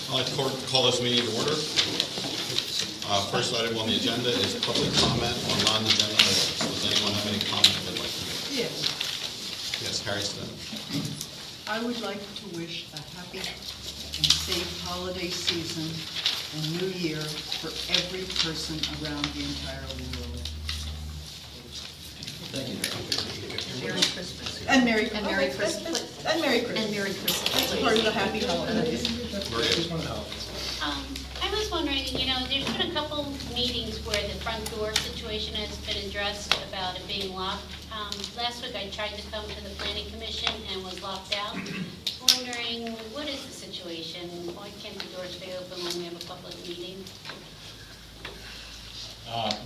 I'd like to call this meeting to order. First item on the agenda is public comment on non-agenda items. Does anyone have any comment they'd like to make? Yes, Yes, Harry Stone. I would like to wish a happy and safe holiday season and New Year for every person around the entire world. Thank you. Merry Christmas. And Merry And Merry Christmas. And Merry Christmas. And Merry Christmas. That's part of the happy holidays. Maria. I was wondering, there's been a couple meetings where the front door situation has been addressed about it being locked. Last week I tried to come to the planning commission and was locked out. Wondering, what is the situation? Why can't the doors stay open when we have a public meeting?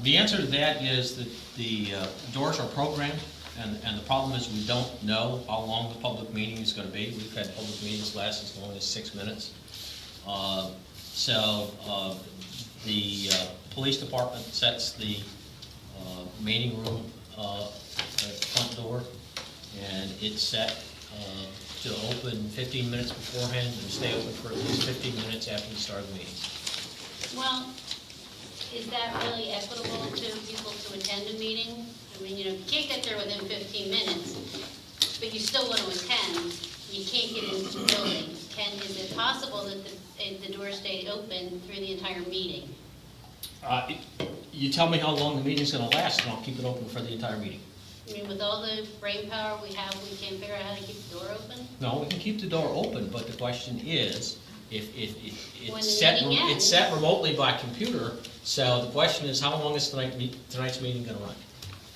The answer to that is that the doors are programmed, and the problem is we don't know how long the public meeting is going to be. We've had public meetings last as long as 6 minutes. The police department sets the meeting room front door, and it's set to open 15 minutes beforehand and stay open for at least 15 minutes after the start of the meeting. Well, is that really equitable to people to attend a meeting? I mean, you can't get there within 15 minutes, but you still want to attend. You can't get into the building. Is it possible that the door stayed open through the entire meeting? You tell me how long the meeting's going to last, and I'll keep it open for the entire meeting. I mean, with all the brain power we have, we can't figure out how to keep the door open? No, we can keep the door open, but the question is, if When it's the set, meeting ends. it's set remotely by computer, so the question is, how long is tonight's meeting gonna run?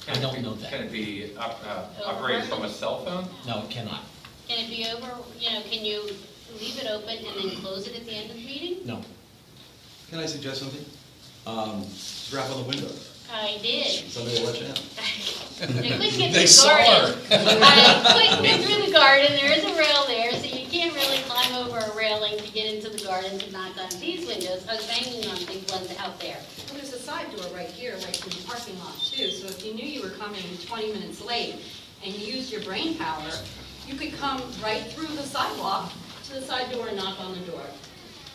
I don't know Can that. it be operated from a cell phone? No, it cannot. Can it be over, can you leave it open and then close it at the end of the meeting? No. Can I suggest something? Drop on the windows. I did. Somebody will let you out. I couldn't get They through the saw garden. I couldn't get through the garden, there is a rail there, so you can't really climb over a railing to get into the garden to knock on these windows. I was banging on big ones out there. Well, there's a side door right here, right in the parking lot too, so if you knew you were coming 20 minutes late and you used your brain power, you could come right through the sidewalk to the side door and knock on the door.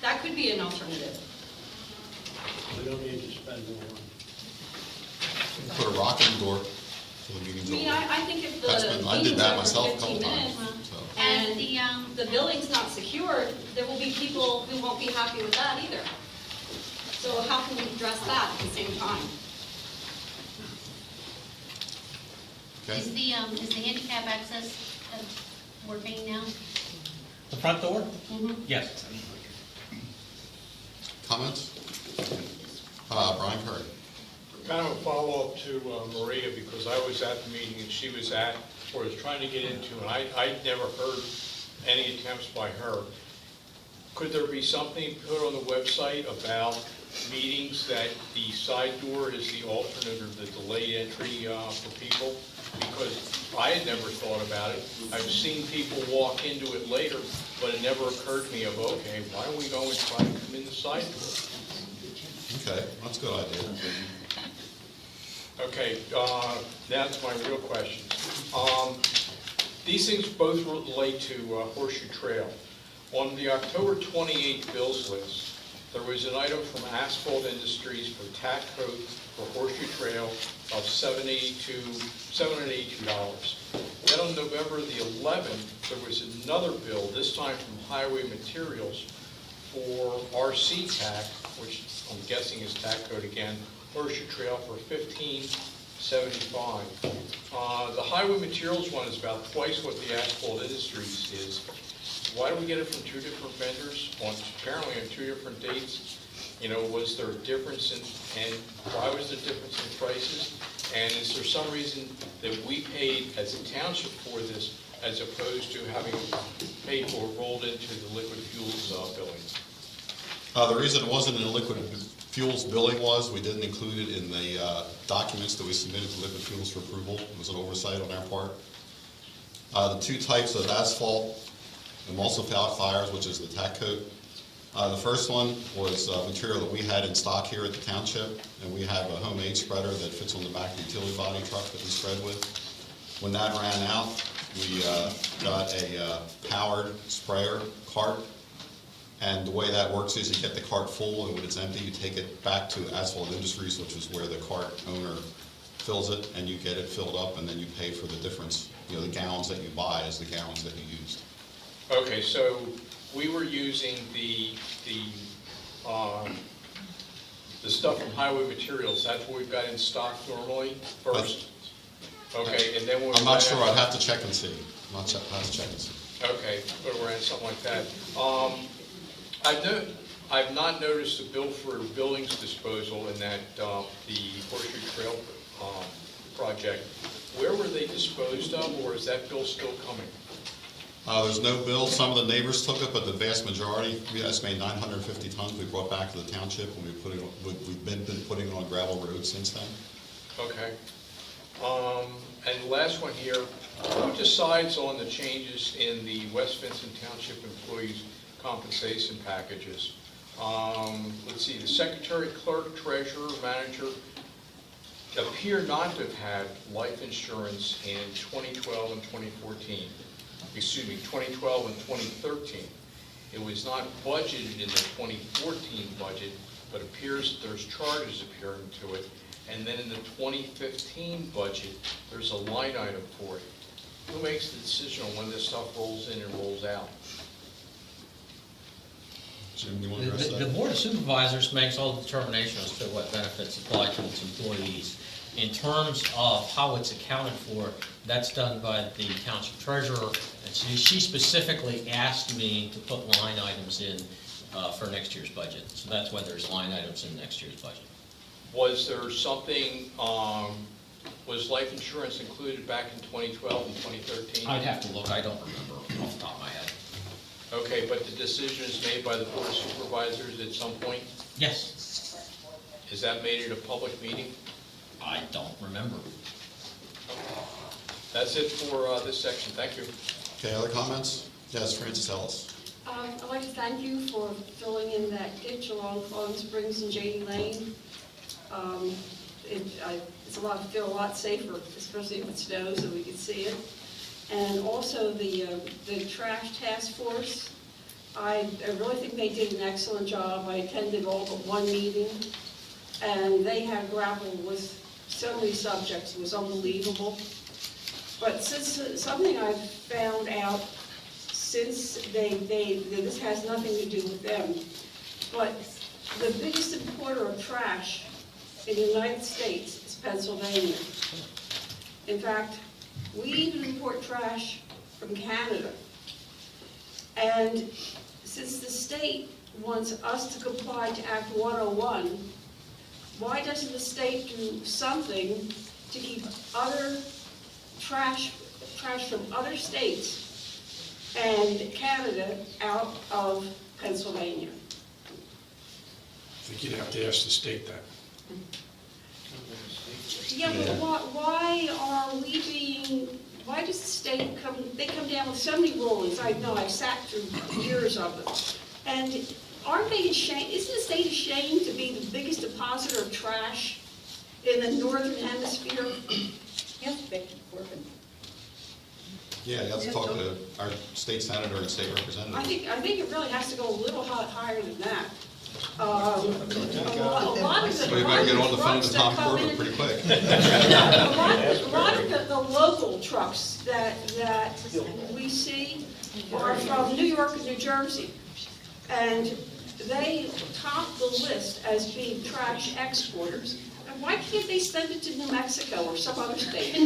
That could be an alternative. We don't need to spend more money. Put a rock in the door for the meeting's I mean, over. I think if the I did meeting's that over myself a 15 couple minutes, times. So. And the building's not secure, there will be people who won't be happy with that either. So how can we address that at the same time? Okay. is the handicap access working now? The front door? Mm-hmm. Yes. Comments? Brian Curry. Kind of a follow-up to Maria, because I was at the meeting and she was at, or was trying to get into, and I'd never heard any attempts by her. Could there be something put on the website about meetings that the side door is the alternate or the delayed entry for people? Because I had never thought about it. I've seen people walk into it later, but it never occurred to me of, okay, why don't we go and try to come in the side door? Okay, that's a good idea. Okay, now to my real questions. These things both relate to Horseshoe Trail. On the October 28th bills list, there was an item from Asphalt Industries for tack coat for Horseshoe Trail of $782. Then on November the 11th, there was another bill, this time from Highway Materials, for RC tack, which I'm guessing is tack coat again, Horseshoe Trail for $15.75. The Highway Materials one is about twice what the Asphalt Industries is. Why do we get it from two different vendors, apparently on two different dates? Was there a difference and why was there a difference in prices? And is there some reason that we paid as a township for this as opposed to having paid for rolled into the liquid fuels billing? The reason it wasn't in the liquid fuels billing was we didn't include it in the documents that we submitted to liquid fuels for approval. It was an oversight on our part. The two types of asphalt emulsifiers, which is the tack coat. The first one was material that we had in stock here at the township, and we have a homemade spreader that fits on the back of the utility body truck that we spread with. When that ran out, we got a powered sprayer cart And the way that works is you get the cart full, and when it's empty, you take it back to Asphalt Industries, which is where the cart owner fills it, and you get it filled up, and then you pay for the difference. You know, the gallons that you buy is the gallons that you used. Okay, so we were using the stuff from Highway Materials, that's what we've got in stock normally first? Okay, and then when we I'm not ran sure, out- I'd have to check and see. I'll have to check and see. Okay, but we're at something like that. I've not noticed a bill for buildings disposal in that, the Horseshoe Trail project. Where were they disposed of, or is that bill still coming? There's no bill. Some of the neighbors took it, but the vast majority, we estimate 950 tons, we brought back to the township, and we've been putting it on gravel roads since then. Okay. And the last one here, who decides on the changes in the West Vincent Township employees' compensation packages? Let's see, the secretary, clerk, treasurer, manager appear not to have had life insurance in 2012 and 2014. Excuse me, 2012 and 2013. It was not budgeted in the 2014 budget, but appears that there's charges appearing to it. And then in the 2015 budget, there's a line item for it. Who makes the decision on when this stuff rolls in and rolls out? Jim, you want to address The that? Board of Supervisors makes all the determination as to what benefits apply to its employees. In terms of how it's accounted for, that's done by the township treasurer. And she specifically asked me to put line items in for next year's budget. So that's why there's line items in next year's budget. Was there something, was life insurance included back in 2012 and 2013? I'd have to look, I don't remember off the top of my head. Okay, but the decision is made by the Board of Supervisors at some point? Yes, Is that made at a public meeting? I don't remember. That's it for this section. Thank you. Okay, other comments? Yes, Francis Ellis. I'd like to thank you for filling in that ditch along Flowing Springs and Jady Lane. It's feel a lot safer, especially if it snows and we can see it. And also the trash task force, I really think they did an excellent job. I attended all but one meeting, and they have grappled with so many subjects. It was unbelievable. But since something I've found out since this has nothing to do with them, but the biggest importer of trash in the United States is Pennsylvania. In fact, we even import trash from Canada. And since the state wants us to comply to Act 101, why doesn't the state do something to keep other trash from other states and Canada out of Pennsylvania? I think you'd have to ask the state that. Yeah, but why does the state they come down with so many rulings? I know, I've sat through years of them. And aren't they ashamed, isn't the state ashamed to be the biggest depositor of trash in the northern hemisphere? Yes, Becky Corbin. Yeah, you have to talk to our state senator and state representative. I think it really has to go a little higher than that. A lot of So you better get on the phone to Tom Corbin pretty quick. A lot of the local trucks that we see are from New York and New Jersey. And they top the list as being trash exporters. And why can't they send it to New Mexico or some other state?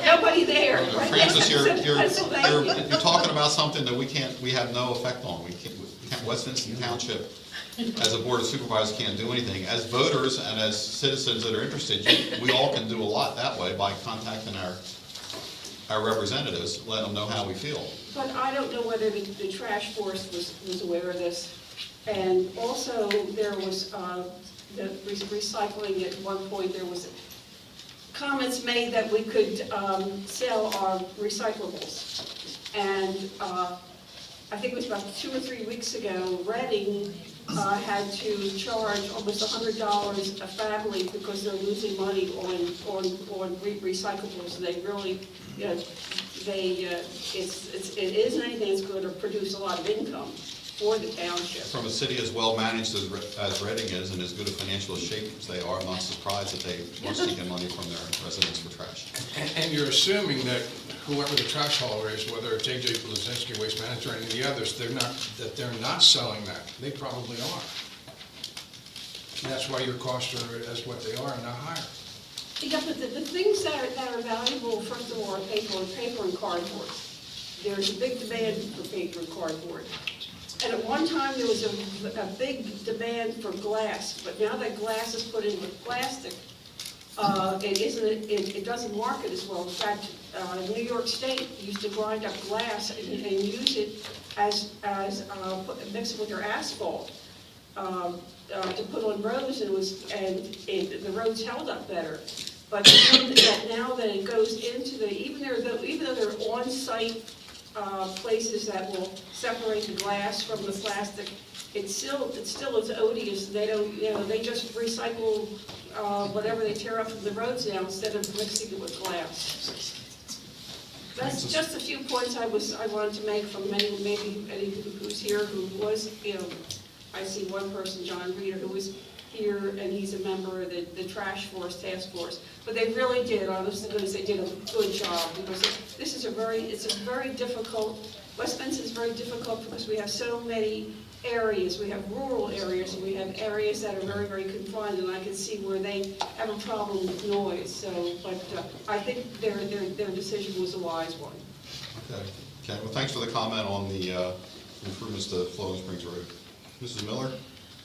Nobody there. Right? Francis, Pennsylvania. you're talking about something that we have no effect on. West Vincent Township, as a board of supervisors, can't do anything. As voters and as citizens that are interested, we all can do a lot that way by contacting our representatives, let them know how we feel. But I don't know whether the trash force was aware of this. And also, there was the recycling at one point, there was comments made that we could sell our recyclables. And I think it was about 2 or 3 weeks ago, Reading had to charge almost $100 a family because they're losing money on recyclables. And they really, it isn't anything that's going to produce a lot of income. for the township. From a city as well managed as Reading is and as good a financial shape as they are, I'm not surprised that they are seeking money from their residents for trash. And you're assuming that whoever the trash hauler is, whether it's AJ Blazinski, Waste Management, or any of the others, they're not selling that. They probably are. And that's why your costs are as what they are and not higher. Yeah, but the things that are valuable, first of all, are paper and cardboard. There's a big demand for paper and cardboard. And at one time, there was a big demand for glass, but now that glass is put in with plastic, it doesn't market as well. In fact, New York State used to grind up glass and use it mix it with their asphalt to put on roads, the roads held up better. But now that it goes into even though they're on-site places that will separate the glass from the plastic, it still is odious. They don't, they just recycle whatever they tear up from the roads now instead of mixing it with glass. That's just a few points I wanted to make from maybe any who's here who was, I see one person, John Reeder, who was here, and he's a member of the Trash Force Task Force. But they really did, honestly, they did a good job, because it's a very difficult, West Vincent is very difficult because we have so many areas. We have rural areas, and we have areas that are very, very confined, and I can see where they have a problem with noise. So, but I think their decision was a wise one. Okay, well, thanks for the comment on the improvements to Flowing Springs Road. Mrs. Miller?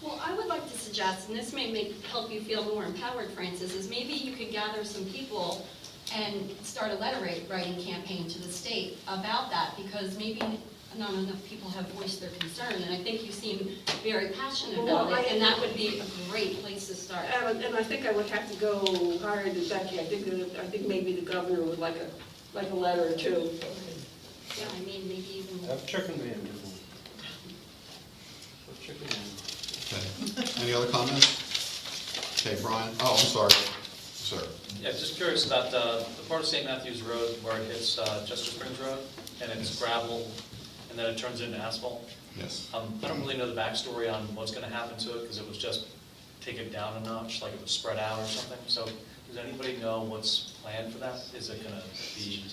Well, I would like to suggest, and this may help you feel more empowered, Francis, is maybe you could gather some people and start a letter writing campaign to the state about that, because maybe not enough people have voiced their concern, and I think you seem very passionate about it, and that would be a great place to start. And I think I would have to go higher than Becky. I think maybe the governor would like a letter or two. Yeah, I mean, maybe even. Have chicken man. Chicken man. Okay. Any other comments? Okay, Brian? Oh, I'm sorry. Sir. Yeah, just curious about the part of St. Matthews Road where it hits Chester Springs Road, and it's gravel, and then it turns into asphalt. Yes. I don't really know the backstory on what's going to happen to it, because it was just taken down a notch, like it was spread out or something. So does anybody know what's planned for that? Is it going to be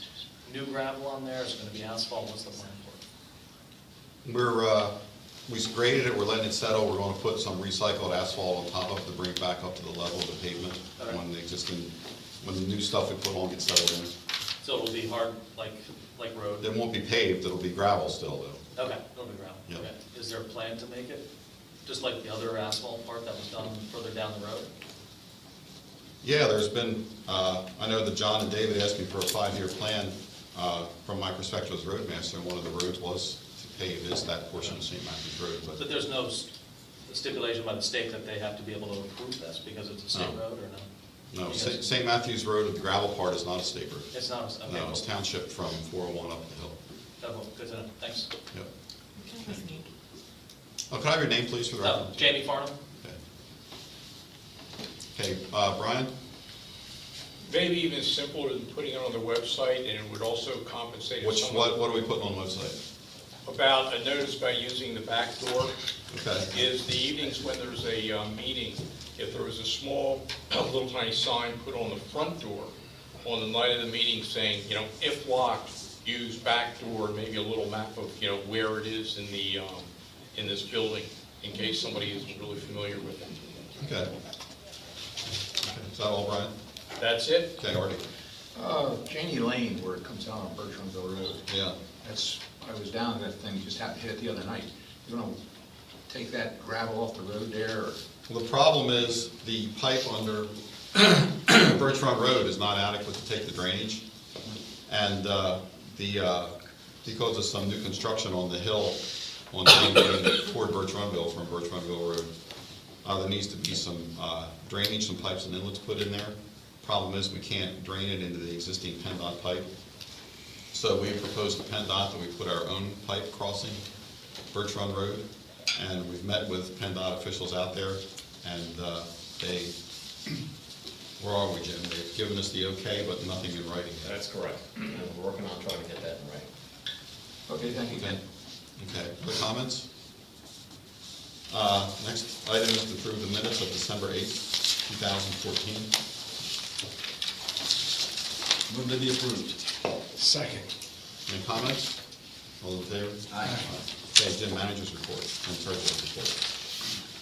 new gravel on there? Is it going to be asphalt? What's the plan for it? We graded it, we're letting it settle, we're going to put some recycled asphalt on top of it to bring it back up to the level of the pavement when the new stuff we put on gets settled in. So it'll be hard, like road? It won't be paved, it'll be gravel still though. Okay, it'll be gravel. Yep. Okay. Is there a plan to make it just like the other asphalt part that was done further down the road? Yeah, there's been, I know that John and David asked me for a 5-year plan. From my perspective as roadmaster, one of the roads was to pave that portion of St. Matthews Road. But there's no stipulation by the state that they have to be able to approve this because it's a state road, or no? No, St. Matthews Road, the gravel part is not a state road. It's not, okay. No, it's township from 401 up the hill. Oh, good to know, thanks. Yep. Oh, can I have your name, please, for the record? Jamie Farnham? Okay, Brian? Maybe even simpler than putting it on the website, and it would also compensate. What are we putting on the website? About a notice about using the back door. Okay. Is the evenings when there's a meeting, if there was a small, little tiny sign put on the front door on the night of the meeting saying, if locked, use back door, and maybe a little map of, where it is in the, in this building, in case somebody isn't really familiar with it. Okay. Is that all, Brian? That's it. Okay, Artie. Janie Lane, where it comes out on Bertramville Road. Yeah. I was down, that thing just happened to hit it the other night. You want to take that gravel off the road there? Or? Well, the problem is the pipe under Bertrand Road is not adequate to take the drainage. And because of some new construction on the hill on toward Bertrandville from Bertrandville Road, there needs to be some drainage, some pipes and inlets put in there. Problem is we can't drain it into the existing PennDOT pipe. So we proposed to PennDOT that we put our own pipe crossing Bertrand Road, and we've met with PennDOT officials out there, and where are we, Jim? They've given us the okay, but nothing in writing yet. That's correct. And we're working on trying to get that in writing. Okay, thank you. Okay. Okay. Other comments? Next item is to approve the minutes of December 8th, 2014. Move to be approved. Second. Any comments? All in favor? Aye. Okay, Jim, manager's report and treasurer's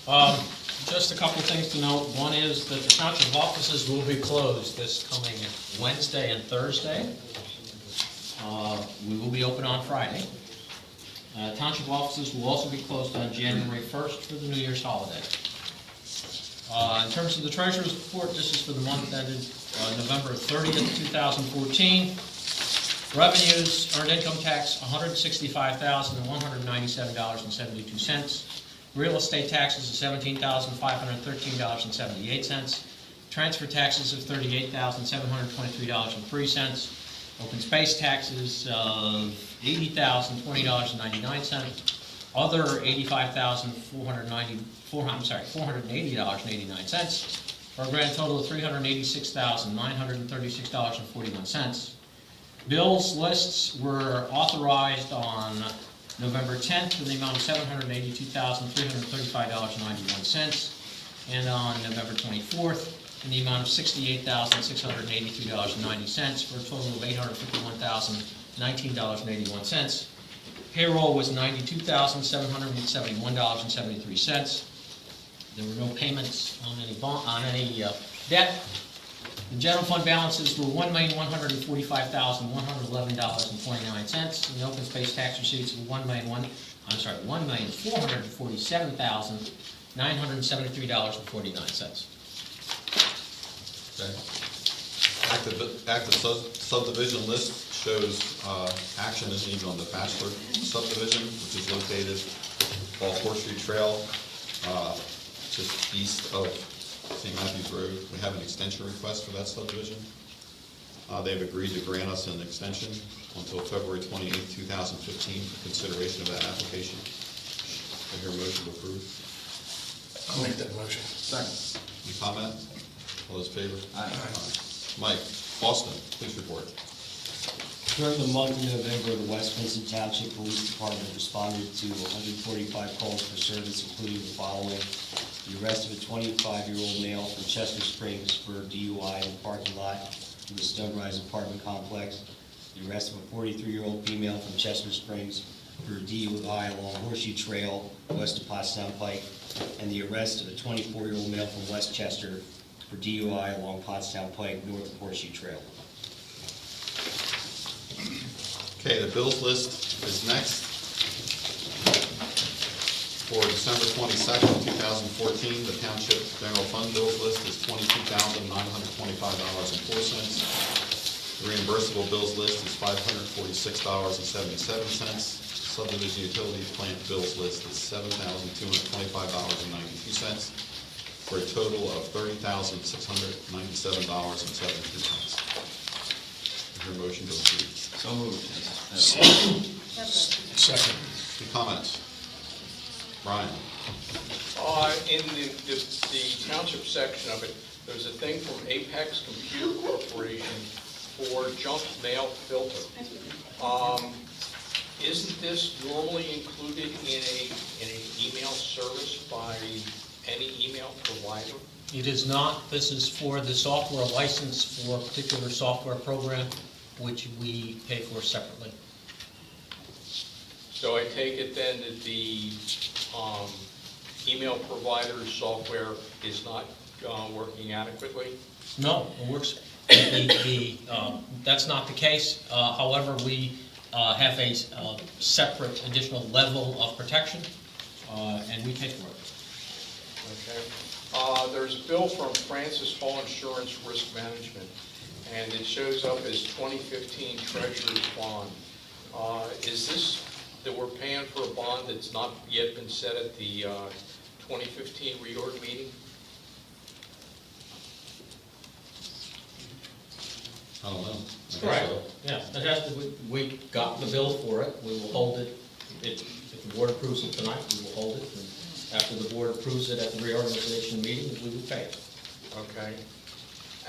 report. Just a couple things to note. One is that the township offices will be closed this coming Wednesday and Thursday. We will be open on Friday. Township offices will also be closed on January 1st for the New Year's holiday. In terms of the treasurer's report, this is for the month ended November 30th, 2014. Revenues, earned income tax, $165,197.72. Real estate taxes of $17,513.78. Transfer taxes of $38,723.03. Open space taxes of $80,020.99. Other $480.89, for a grand total of $386,936.41. Bills lists were authorized on November 10th in the amount of $782,335.91, and on November 24th in the amount of $68,682.90, for a total of $851,019.81. Payroll was $92,771.73. There were no payments on any debt. The general fund balances were $1,145,111.29, and the open space tax receipts were $1,447,973.49. Okay. Active subdivision list shows action is needed on the Bachelor subdivision, which is located off Horse Street Trail, just east of St. Matthews Road. We have an extension request for that subdivision. They've agreed to grant us an extension until February 28, 2015 for consideration of that application. I hear a motion to approve. I'll make that motion. Second. Any comment? All those in favor? Aye. Mike, Austin, please report. During the month of November, the West Vincent Township Police Department responded to 145 calls for service, including the following: the arrest of a 25-year-old male from Chester Springs for DUI in the parking lot of the Stonerise apartment complex, the arrest of a 43-year-old female from Chester Springs for DUI along Horseshoe Trail west of Pottstown Pike, and the arrest of a 24-year-old male from West Chester for DUI along Pottstown Pike north of Horseshoe Trail. Okay, the bills list is next. For December 22nd, 2014, the Township General Fund bills list is $22,925.04. The reimbursable bills list is $546.77. Subdivision Utilities Plant bills list is $7,225.92, for a total of $30,697.72. Your motion to approve. So moved. Second. Any comments? Brian? In the township section of it, there's a thing from Apex Computer Corporation for junk mail filter. Isn't this normally included in an email service by any email provider? It is not. This is for the software license for a particular software program, which we pay for separately. So I take it then that the email provider's software is not working adequately? No, it works. That's not the case. However, we have a separate additional level of protection, and we pay for it. Okay. There's a bill from Francis Hall Insurance Risk Management, and it shows up as 2015 Treasurer's Bond. Is this that we're paying for a bond that's not yet been set at the 2015 reorg meeting? I don't know. I guess Right. so. Yeah, it has to, we got the bill for it, we will hold it. If the board approves it tonight, we will hold it, and after the board approves it at the reorganization meeting, we will pay it. Okay.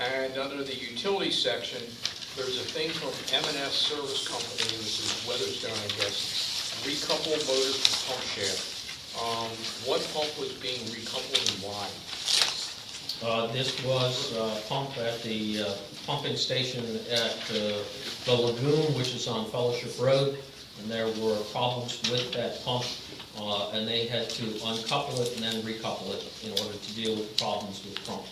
And under the utilities section, there's a thing from M&S Service Company, this is Weatherstone, I guess, recouple motor for pump shaft. what pump was being recoupled and why? This was pumped at the pumping station at the lagoon, which is on Fellowship Road, and there were problems with that pump, and they had to uncouple it and then recouple it in order to deal with the problems with the pump.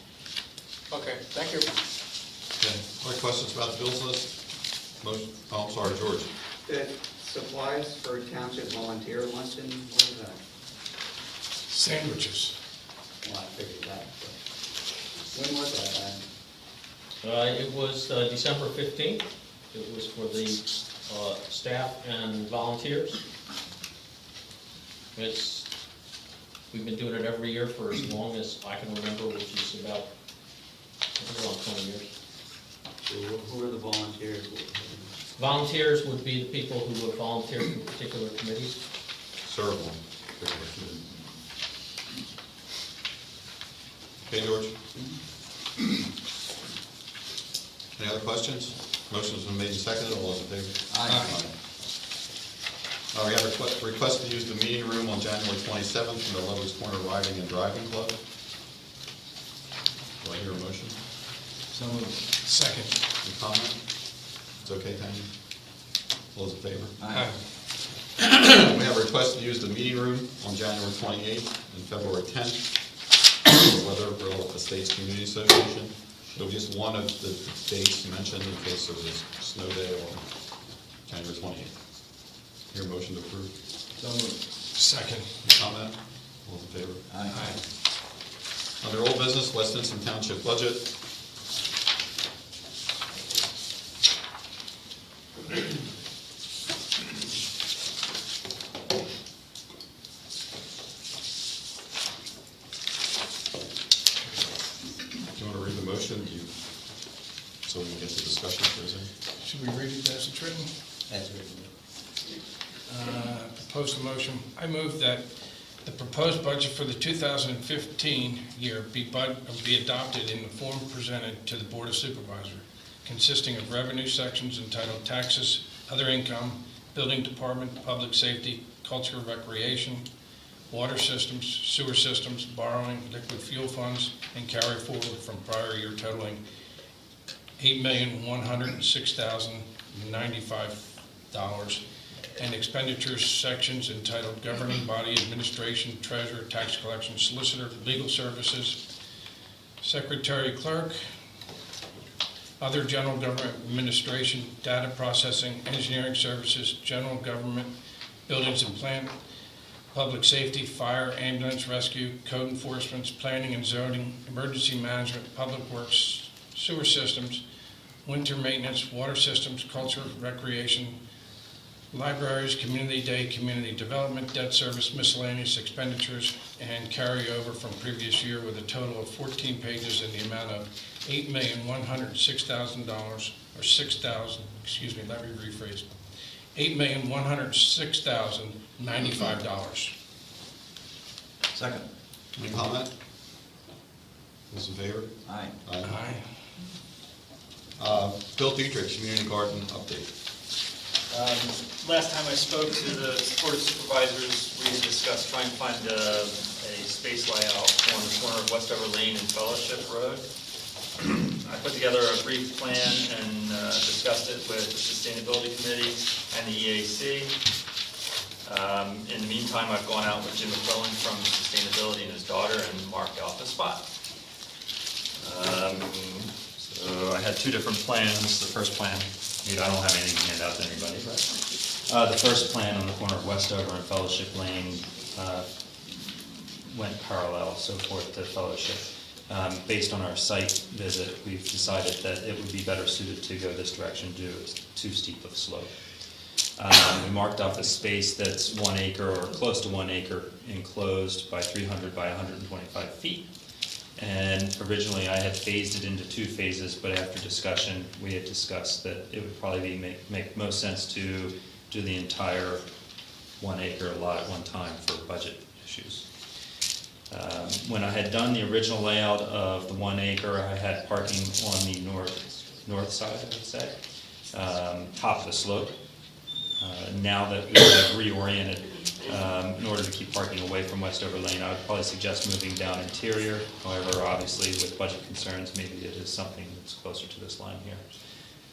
Okay, thank you. Okay, other questions about the bills list? Motion, oh, I'm sorry, George. The supplies for township volunteer luncheon, what is that? Sandwiches. Well, I figured that, but when was that? It was December 15th. It was for the staff and volunteers. We've been doing it every year for as long as I can remember, which is about, I think, around 20 years. So who are the volunteers? Volunteers would be the people who would volunteer for particular committees. Serve one. Okay, George? Any other questions? Motion's been made and seconded, all those in favor? Aye. We have a request to use the meeting room on January 27th from the Lover's Corner Riding and Driving Club. Do I hear a motion? So moved. Second. Any comment? It's okay, Tanya? All those in favor? Aye. We have a request to use the meeting room on January 28th and February 10th for Weathersville Estates Community Association. It'll be just one of the dates mentioned in case there's a snow day on January 28th. Hear a motion to approve? So moved. Second. Any comment? All those in favor? Aye. Under old business, West Vincent Township budget. Do you want to read the motion? So we can get to discussion if there's any. Should we read it as it's written? That's written. Proposed motion. I move that the proposed budget for the 2015 year be adopted in the form presented to the Board of Supervisors, consisting of revenue sections entitled Taxes, Other Income, Building Department, Public Safety, Culture and Recreation, Water Systems, Sewer Systems, Borrowing, Liquid Fuel Funds, and carry forward from prior year totaling $8,106,095, and expenditures sections entitled Governing Body Administration, Treasurer, Tax Collection, Solicitor, Legal Services, Secretary, Clerk, Other General Government Administration, Data Processing, Engineering Services, General Government, Buildings and Plant, Public Safety, Fire, Ambulance, Rescue, Code Enforcement, Planning and Zoning, Emergency Management, Public Works, Sewer Systems, Winter Maintenance, Water Systems, Culture, Recreation, Libraries, Community Day, Community Development, Debt Service, Miscellaneous Expenditures, and carryover from previous year with a total of 14 pages in the amount of $8,106,000, or 6,000, excuse me, let me rephrase, $8,106,095. Second. Any comment? Those in favor? Aye. Aye. Bill Dietrich, Community Garden update. Last time I spoke to the Board of Supervisors, we had discussed trying to find a space layout on the corner of Westover Lane and Fellowship Road. I put together a brief plan and discussed it with the Sustainability Committee and the EAC. In the meantime, I've gone out with Jim McClellan from Sustainability and his daughter and marked out the spot. So I had two different plans. The first plan, I don't have anything to hand out to anybody, but the first plan on the corner of Westover and Fellowship Lane went parallel, so forth, to Fellowship. Based on our site visit, we've decided that it would be better suited to go this direction due to too steep of a slope. We marked off a space that's 1 acre or close to 1 acre enclosed by 300 by 125 feet. And originally I had phased it into 2 phases, but after discussion, we had discussed that it would probably make most sense to do the entire 1 acre lot at one time for budget issues. When I had done the original layout of the 1 acre, I had parking on the north side, I would say, top of the slope. Now that we have reoriented In order to keep parking away from Westover Lane, I would probably suggest moving down interior. However, obviously with budget concerns, maybe it is something that's closer to this line here.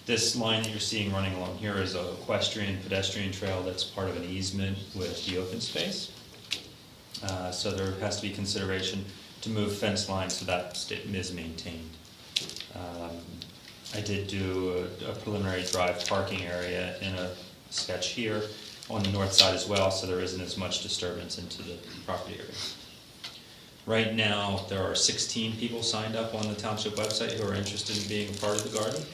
This line that you're seeing running along here is a equestrian pedestrian trail that's part of an easement with the open space. So there has to be consideration to move fence lines so that is maintained. I did do a preliminary drive parking area in a sketch here on the north side as well, so there isn't as much disturbance into the property area. Right now, there are 16 people signed up on the township website who are interested in being a part of the garden.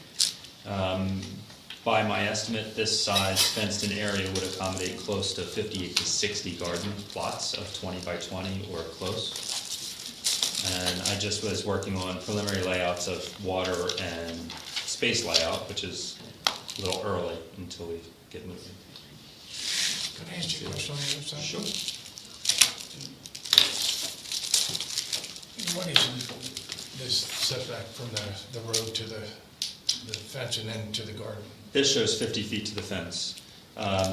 By my estimate, this size fenced-in area would accommodate close to 58 to 60 garden plots of 20 by 20 or close. And I just was working on preliminary layouts of water and space layout, which is a little early until we get moving. Can I ask you a question on the other side? Sure. What is this setback from the road to the fence and then to the garden? This shows 50 feet to the fence.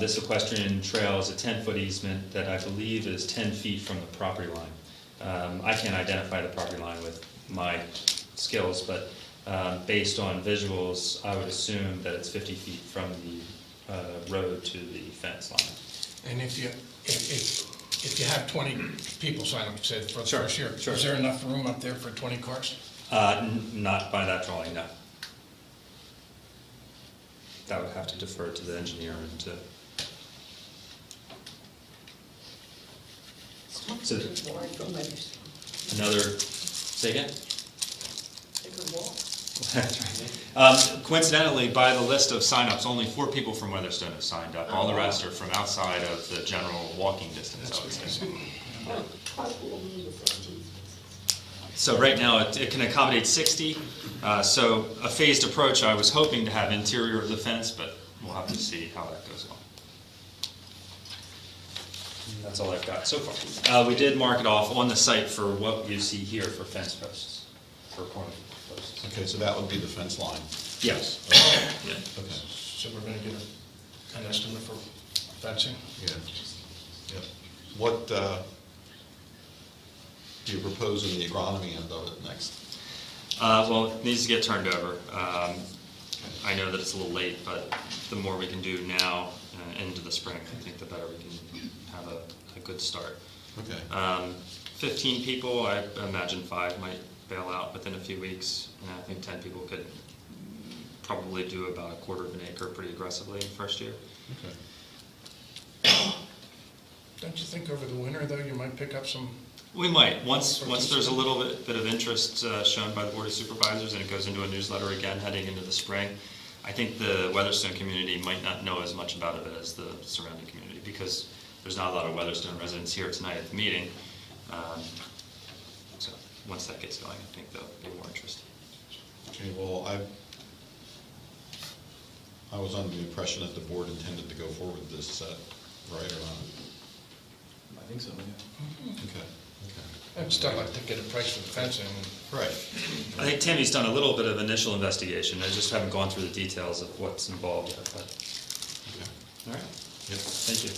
This equestrian trail is a 10-foot easement that I believe is 10 feet from the property line. I can't identify the property line with my skills, but based on visuals, I would assume that it's 50 feet from the road to the fence line. And if you have 20 people sign up, say, for the Sure, first year, sure. is there enough room up there for 20 cars? Not by that drawing, no. That would have to defer to the engineer and to. So another, say again? Coincidentally, by the list of signups, only 4 people from Weatherstone have signed up. All the rest are from outside of the general walking distance, I would say. So right now, it can accommodate 60. So a phased approach, I was hoping to have interior of the fence, but we'll have to see how that goes on. And that's all I've got so far. We did mark it off on the site for what you see here for fence posts, for corner posts. Okay, so that would be the fence line. Yes. Okay. Yeah. Okay. So we're gonna get an estimate for fencing? Yeah. Yep. What do you propose in the agronomy end of it next? Well, it needs to get turned over. I know that it's a little late, but the more we can do now into the spring, I think the better we can have a good start. Okay. 15 people, I imagine 5 might bail out within a few weeks, and I think 10 people could probably do about a quarter of an acre pretty aggressively in the first year. Okay. Don't you think over the winter, though, you might pick up some? We might. Once there's a little bit of interest shown by the Board of Supervisors and it goes into a newsletter again heading into the spring, I think the Weatherstone community might not know as much about it as the surrounding community because there's not a lot of Weatherstone residents here tonight at the meeting. So once that gets going, I think they'll be more interested. Okay, well, I was under the impression that the board intended to go forward with this, is that right or not? I think so, yeah. Okay. I'd still like to get a price for the fencing. Right. I think Tammy's done a little bit of initial investigation. I just haven't gone through the details of what's involved yet, but. Okay. All right. Yep. Thank you.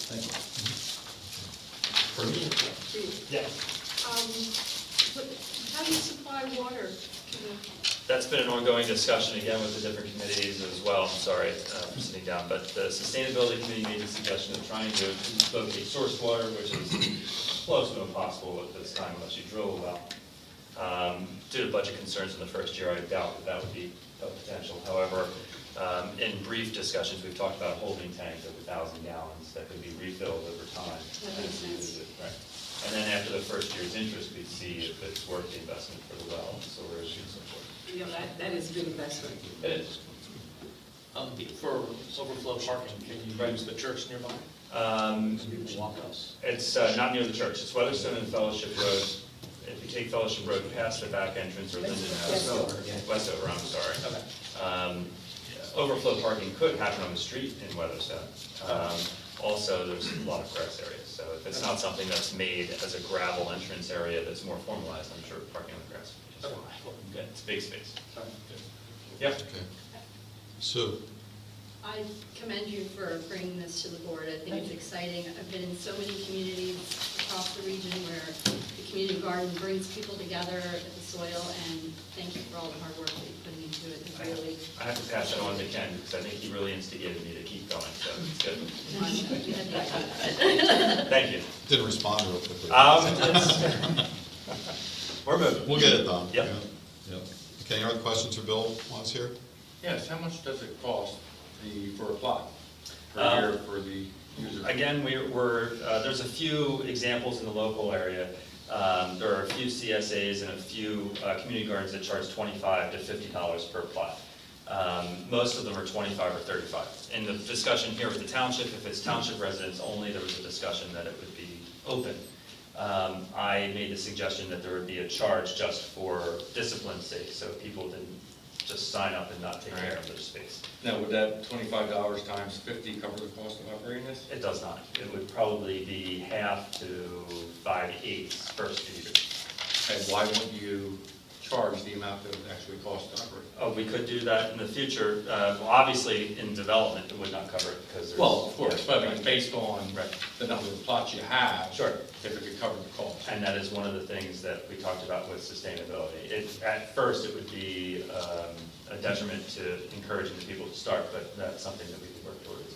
Thank you. Yeah. How do you supply water to the? That's been an ongoing discussion again with the different committees as well. I'm sorry for sitting down, but the Sustainability Committee made the suggestion of trying to locate source water, which is close to impossible at this time unless you drill a well. Due to budget concerns in the first year, I doubt that would be a potential. However, in brief discussions, we've talked about a holding tank of 1,000 gallons that could be refilled over time. That makes sense. Right. And then after the first year's interest, we'd see if it's worth the investment for the well, so we're issuing some sort. You know, that is a good investment. It is. For overflow parking, can you use the church nearby? People walk us. It's not near the church. It's Weatherstone and Fellowship Road. If you take Fellowship Road past the back entrance or Linden House. Westover, I'm sorry. Okay. Overflow parking could happen on the street in Weatherstone. Also, there's a lot of grass areas, so if it's not something that's made as a gravel entrance area that's more formalized, I'm sure parking on the grass would be just fine. Good, it's big space. Yep. Okay. So, I commend you for bringing this to the board. I think it's exciting. I've been in so many communities across the region where the community garden brings people together at the soil, and thank you for all the hard work that you're putting into it. It's really, I have to pass that on to Ken, because I think he really instigated me to keep going, so it's good. you had the idea. Thank you. Didn't respond real quickly. We're moving. We'll get it done. Yep. Yeah. Yep. Okay, any other questions for Bill while he's here? Yes, how much does it cost for a plot per year for the user? Again, there's a few examples in the local area. There are a few CSAs and a few community gardens that charge $25 to $50 per plot. Most of them are 25 or 35. In the discussion here with the township, if it's township residents only, there was a discussion that it would be open. I made the suggestion that there would be a charge just for discipline's sake, so people didn't just sign up and not take care of their space. Now, would that $25 times 50 cover the cost of operating this? It does not. It would probably be half to 5/8 per student. And why wouldn't you charge the amount that it actually costs to operate? Oh, we could do that in the future. Well, obviously, in development, it would not cover it because there's... Well, of course, yeah, but I mean, based on the number of plots you have, Sure. if it could cover the cost. And that is one of the things that we talked about with sustainability. At first, it would be a detriment to encouraging the people to start, but that's something that we could work towards.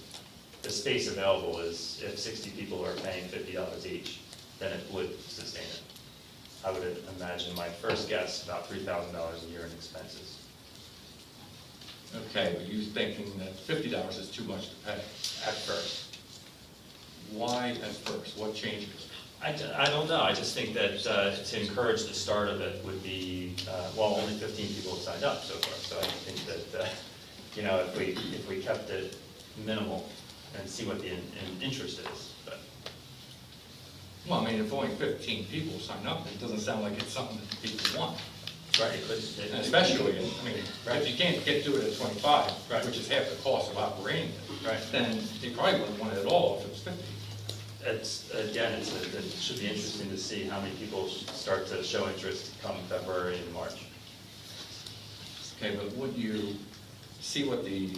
The space available is, if 60 people are paying $50 each, then it would sustain it. I would imagine, my first guess, about $3,000 a year in expenses. Okay, but you're thinking that $50 is too much to pay At first. Why at first? What changes? I don't know. I just think that to encourage the start of it would be, well, only 15 people have signed up so far. So I think that, you know, if we kept it minimal and see what the interest is. But Well, I mean, if only 15 people sign up, it doesn't sound like it's something that people want. right, And especially, I mean, if you can't get to it at 25, Right. which is half the cost of operating it, Right. then they probably wouldn't want it at all if it was 50. it should be interesting to see how many people start to show interest come February and March. Okay, but would you see what the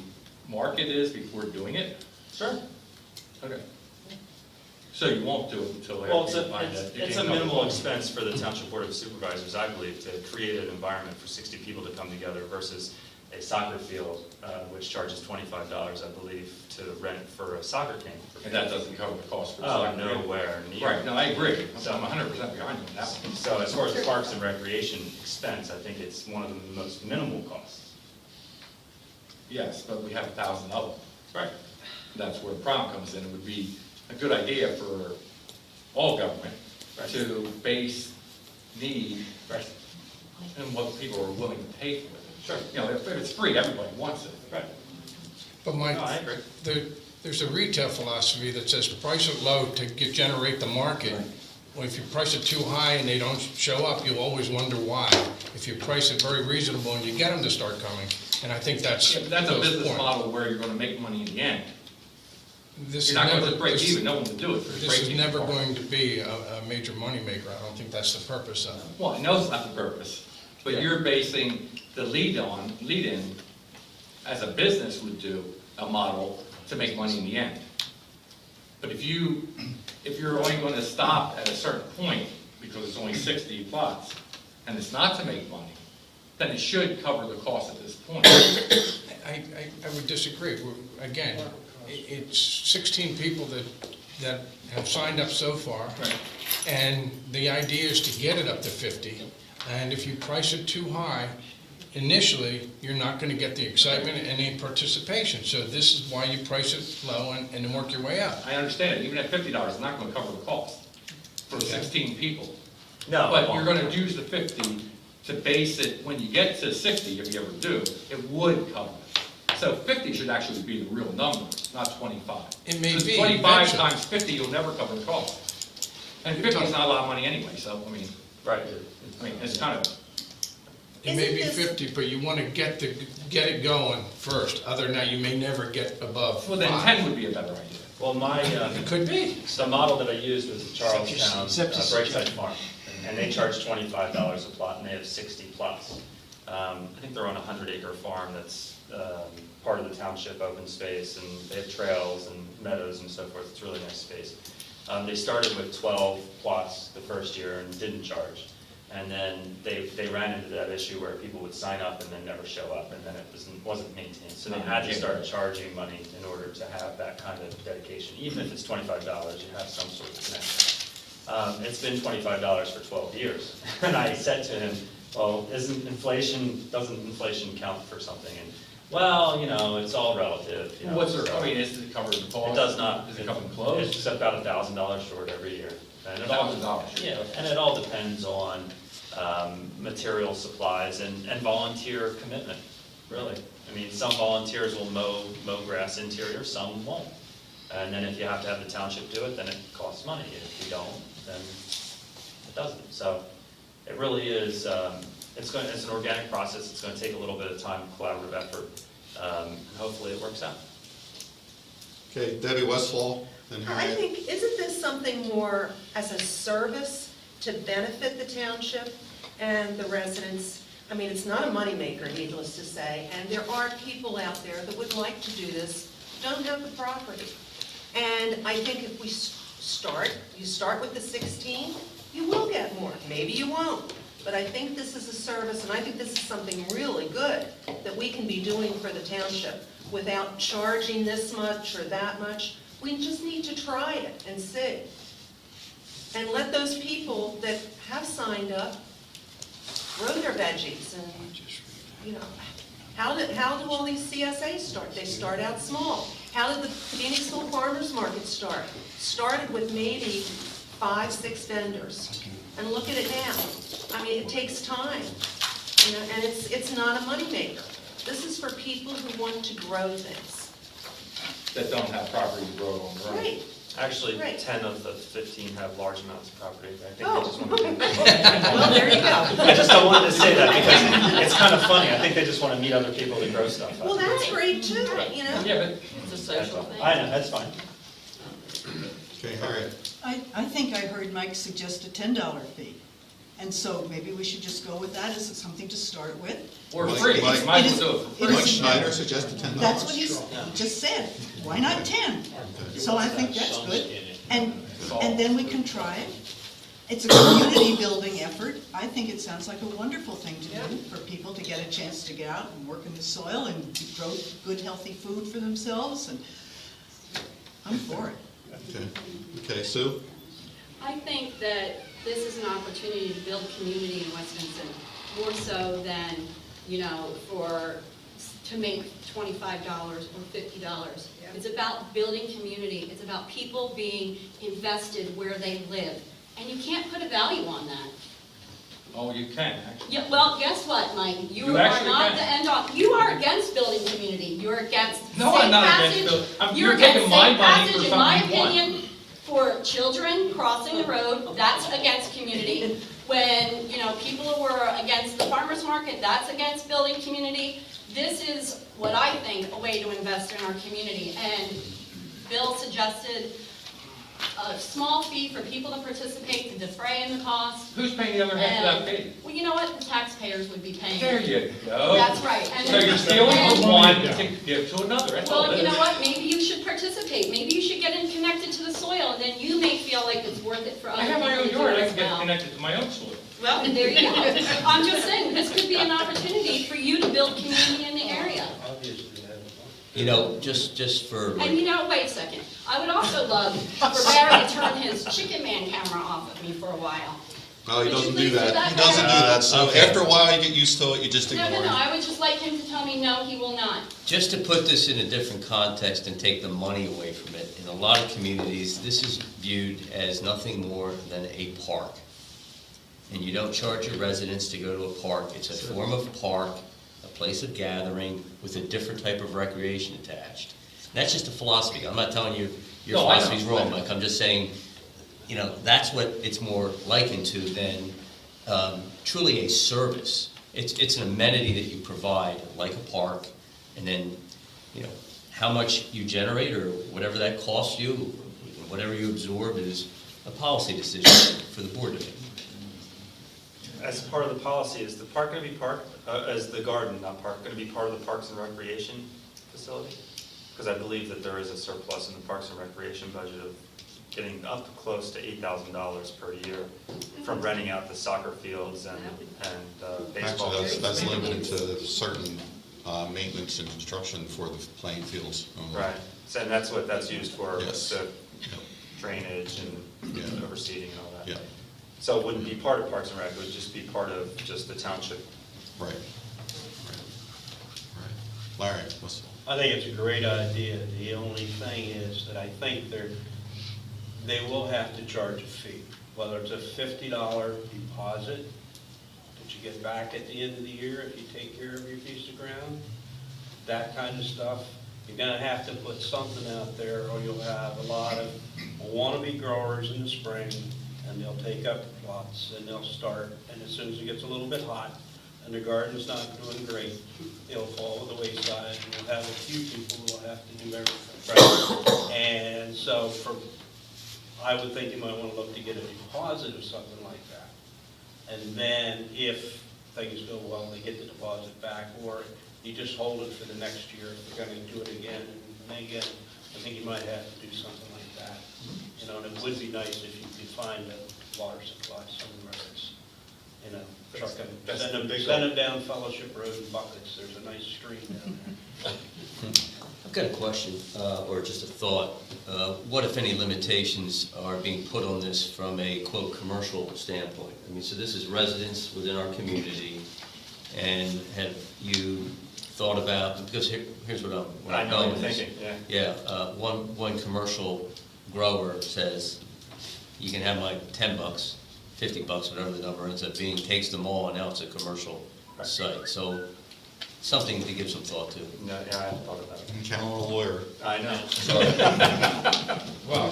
market is before doing it? Sure. Okay. So you won't do it until Well, after you find that you it's a can't cover minimal the cost? expense for the Township Board of Supervisors, I believe, to create an environment for 60 people to come together versus a soccer field, which charges $25, I believe, to rent for a soccer game. And that doesn't cover the cost for the Oh, soccer field? nowhere near. Right, no, I agree. So- I'm 100% behind you on that one. So as far as parks and recreation expense, I think it's one of the most minimal costs. Yes, but we have 1,000 of them. Right. That's where the problem comes in. It would be a good idea for all government Right. to base need Right. and what people are willing to pay for it. Sure. You know, if it's free, everybody wants it. Right. But Mike, No, I agree. there's a retail philosophy that says price it low to generate the market. Well, if you price it too high and they don't show up, you'll always wonder why. If you price it very reasonable and you get them to start coming, and I think that's Yeah, but that's a Bill's business point. model where you're gonna make money in the end. This You're not is gonna never- just break this- even, no one will do it for the This break is even never part. going to be a major moneymaker. I don't think that's the purpose of it. Well, I know it's not the purpose, but Yeah. you're basing the lead-in, as a business would do, a model to make money in the end. But if you're only gonna stop at a certain point, because it's only 60 plots, and it's not to make money, then it should cover the cost at this point. I would disagree. Again, it's 16 people that have signed up so far. Right. And the idea is to get it up to 50. And if you price it too high, initially, you're not going to get the excitement and the participation. So this is why you price it low and then work your way up. I understand it, even at $50, it's not gonna cover the cost for Okay. 16 people. No. But you're gonna use the 50 to base it, when you get to 60, if you ever do, it would cover it. So 50 should actually be the real number, not 25. It may Because be, 25 eventually. times 50, you'll never cover the cost. And 50 is not a lot of money anyway, so, I mean, Right. it's kind of, It may be Isn't this- 50, but you want to get it going first. Other than that, you may never get above well, then 5. 10 would be a better idea. Well, my, It could be. the model that I used was Charlestown, Except you- Brightside Farm, and they charge $25 a plot, and they have 60 plots. I think they're on a 100-acre farm that's part of the township open space, and they have trails and meadows and so forth. It's a really nice space. They started with 12 plots the first year and didn't charge. And then they ran into that issue where people would sign up and then never show up, and then it wasn't maintained. So they had to start charging money in order to have that kind of dedication. Even if it's $25, you have some sort of connection. It's been $25 for 12 years. And I said to him, well, doesn't inflation count for something? And, well, you know, it's all relative. You know, What's their, so- I mean, is it cover the cost? It does not. Does it come close? It's about $1,000 short every year. And it all- $1,000. Yeah, and it all depends on material supplies and volunteer commitment, really. I mean, some volunteers will mow grass interior, some won't. And then if you have to have the township do it, then it costs money. If you don't, then it doesn't. So it really is, it's an organic process. It's going to take a little bit of time, collaborative effort. And hopefully it works out. Okay, Debbie Westfall, and I Harriet. think, isn't this something more as a service to benefit the township and the residents? I mean, it's not a moneymaker, needless to say, and there are people out there that would like to do this, don't have the property. And I think if we you start with the 16, you will get more. Maybe you won't. But I think this is a service, and I think this is something really good that we can be doing for the township without charging this much or that much. We just need to try it and see. And let those people that have signed up grow their veggies and, you know, how do all these CSAs start? They start out small. How did the Phoenix Hill Farmers Market start? Started with maybe 5, 6 vendors. And look at it now. I mean, it takes time, you know, and it's not a moneymaker. This is for people who want to grow things. That don't have property to grow on, right? Right. Actually, Right. 10 of the 15 have large amounts of property. I think Oh. they just want to. Well, there you go. I just don't want to say that because it's kind of funny. I think they just want to meet other people to grow stuff. Well, that's great too, you know? Yeah, but It's a social thing. I know, that's fine. Okay, Harriet. I think I heard Mike suggest a $10 fee. And so maybe we should just go with that as something to start with. we're Mike- free, Mike- might It as is- well do it for it free. Mike is- Schneider suggested $10. That's what he just said. Why not 10? So I think that's good. And then we can try it. It's a community building effort. I think it sounds like a wonderful thing to do for people to get a chance to get out and work in the soil and grow good, healthy food for themselves, and I'm for it. Okay, okay, Sue? I think that this is an opportunity to build community in West Vincent, more so than, you know, to make $25 or $50. It's about building community. It's about people being invested where they live. And you can't put a value on that. Oh, you can, actually. Yeah, well, guess what, Mike? You You are actually not can. the end all. You are against building community. You're against No, safe I'm not against passage. building- You're you're taking against my safe money for passage, in my something you want. opinion, for children crossing the road. That's against community. When, you know, people were against the farmer's market, that's against building community. This is what I think a way to invest in our community. And Bill suggested a small fee for people to participate, to defray in the cost. Who's paying the other half of that fee? Well, you know what? The taxpayers would be paying. There you go. That's right. And So you're stealing from one to give to another, that's all well, it you know is. what? Maybe you should participate. Maybe you should get in connected to the soil, and then you may feel like it's worth it for other I have people my to own do yard, I as can get well. connected to my own soil. Well, and there you go. I'm just saying, this could be an opportunity for you to build community in the area. You know, just for, And you know, wait a second. I would also love for Barry to turn his chicken man camera off of me for a while. No, he Would you doesn't please do that. that, He doesn't do Barry? that, so Okay. after a while, you get used to it, you just No, ignore no, no. it. I would just like him to tell me, no, he will not. just to put this in a different context and take the money away from it, in a lot of communities, this is viewed as nothing more than a park. And you don't charge your residents to go to a park. It's a form of park, a place of gathering with a different type of recreation attached. And that's just a philosophy. I'm not telling you your No, I know. philosophy's wrong, Mike. I'm just saying, you know, that's what it's more likened to than truly a service. It's an amenity that you provide, like a park, and then, you know, how much you generate or whatever that costs you, whatever you absorb is a policy decision for the board to make. as part of the policy, is the park going to be is the garden, not park, going to be part of the Parks and Recreation facility? Because I believe that there is a surplus in the Parks and Recreation budget of getting up close to $8,000 per year from renting out the soccer fields and baseball. Actually, that's limited to certain maintenance and construction for the playing fields only. Right, so, and that's what that's used for, Yes. so drainage and Yeah. overseeding and all that. Yeah. So it wouldn't be part of Parks and Rec, it would just be part of just the township. Right. Larry, what's? I think it's a great idea. The only thing is that I think they will have to charge a fee, whether it's a $50 deposit that you get back at the end of the year if you take care of your piece of ground, that kind of stuff. You're gonna have to put something out there, or you'll have a lot of wannabe growers in the spring, and they'll take up the plots, and they'll start, and as soon as it gets a little bit hot, and the garden's not doing great, it'll fall to the wayside, and you'll have a few people who will have to do everything. Right? And so I would think you might want to look to get a deposit of something like that. And then if things go well, they get the deposit back, or you just hold it for the next year if they're going to do it again. And again, I think you might have to do something like that. You know, and it would be nice if you could find a water supply somewhere that's, you know, trucking, send them down Fellowship Road in buckets. There's a nice stream down there. I've got a question, or just a thought. What, if any, limitations are being put on this from a, quote, commercial standpoint? I mean, so this is residents within our community, and have you thought about, because here's what I'm going with this. Thinking, yeah. Yeah, one commercial grower says, you can have my $10, $50, whatever the number ends up being, takes them all, and now it's a commercial site. So something to give some thought to. No, yeah, I haven't thought about it. Count on a lawyer. I know. Well,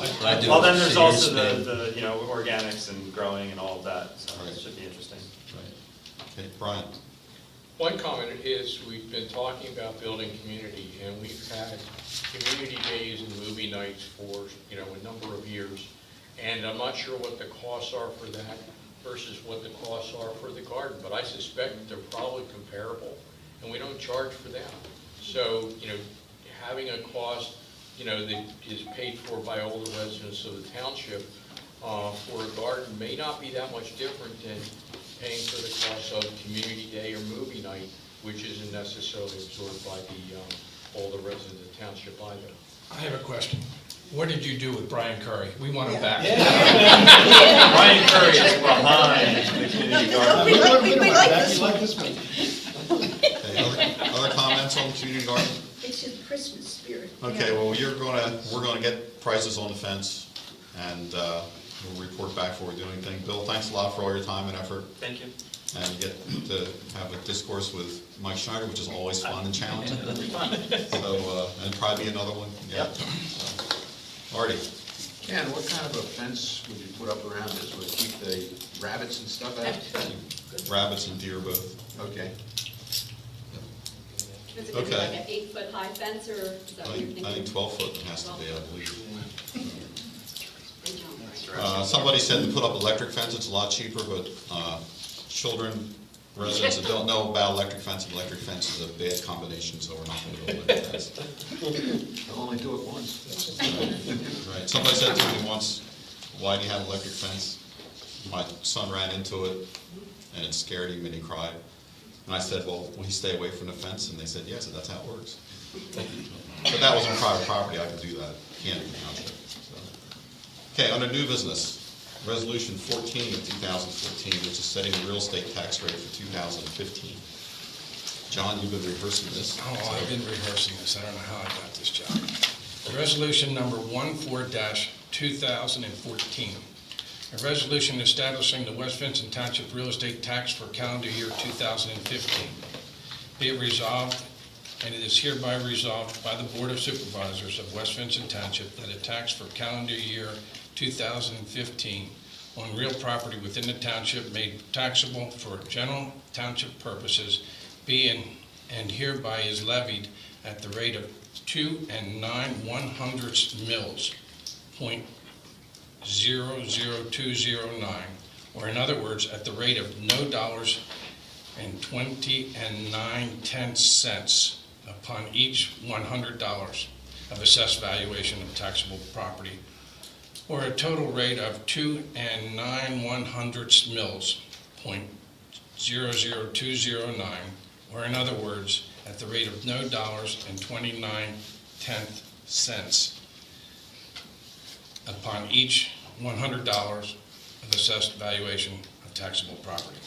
then there's also the you know, organics and growing and all of that, so it should be interesting. Right. Okay, Brian. One comment is, we've been talking about building community, and we've had community days and movie nights for, you know, a number of years. And I'm not sure what the costs are for that versus what the costs are for the garden, but I suspect they're probably comparable, and we don't charge for them. So, you know, having a cost, you know, that is paid for by all the residents of the township for a garden may not be that much different than paying for the cost of community day or movie night, which isn't necessarily absorbed by all the residents of the township either. I have a question. What did you do with Brian Curry? We want him back. Brian Curry is behind the community garden. We like this one. Okay, other comments on the community garden? It's just Christmas spirit. Okay, well, we're gonna get prices on the fence, and we'll report back before we do anything. Bill, thanks a lot for all your time and effort. Thank you. And you get to have a discourse with Mike Schneider, which is always fun and challenging. So, and probably another one. Yeah. So, Artie. Ken, what kind of a fence would you put up around this? Would it keep the rabbits and stuff out? Rabbits and deer both. Okay. Is it gonna be like an 8-foot-high fence, or is that what you're thinking? I think 12 foot has to be, I believe. They jump right. Somebody said to put up electric fence, it's a lot cheaper, but children, residents that don't know about electric fence is a bad combination, so we're not going to go electric fence. I'll only do it once. Right. Somebody said to me once, why do you have electric fence? My son ran into it, and it scared him, and he cried. And I said, well, will he stay away from the fence? And they said, yes, that's how it works. But that was on private property, I could do that. Can't in the township. So. Okay, under new business, Resolution 14 of 2014, which is setting the real estate tax rate for 2015. John, you've been rehearsing this. Oh, I've been rehearsing this. I don't know how I got this job. Resolution number 14-2014. A resolution establishing the West Vincent Township real estate tax for calendar year 2015. Be it resolved, and it is hereby resolved by the Board of Supervisors of West Vincent Township that a tax for calendar year 2015 on real property within the township made taxable for general township purposes be and hereby is levied at the rate of 2 9/100 mils, .00209, or in other words, at the rate of no dollars and 20.9 cents upon each $100 of assessed valuation of taxable property, or a total rate of 2 9/100 mils, .00209, or in other words, at the rate of no dollars and 29 cents upon each $100 of assessed valuation of taxable property.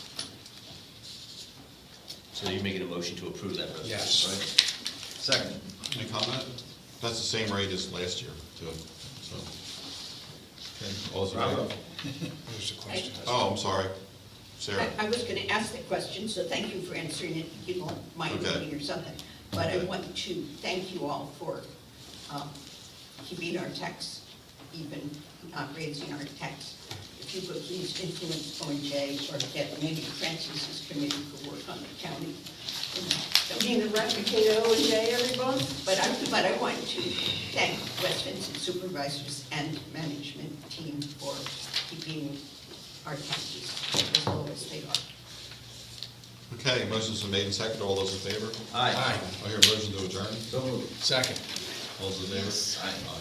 So you're making a motion to approve that resolution, Yes. right? Second. Any comment? That's the same rate as last year, too, so. Okay, all those in favor? There's the question. Oh, I'm sorry. Sarah? I was going to ask that question, so thank you for answering it. You don't mind Okay. reading or something. But I want to thank you all for keeping our tax even, not raising our tax. If you could please influence O&J or get maybe Francis's committee to work on the county. You mean the replicate O&J every month? But I want to thank West Vincent supervisors and management team for keeping our taxes as low as they are. Okay, motion's been made and seconded. All those in favor? Aye. I hear a motion to adjourn. So moved. Second. All those in favor? Aye. Aye.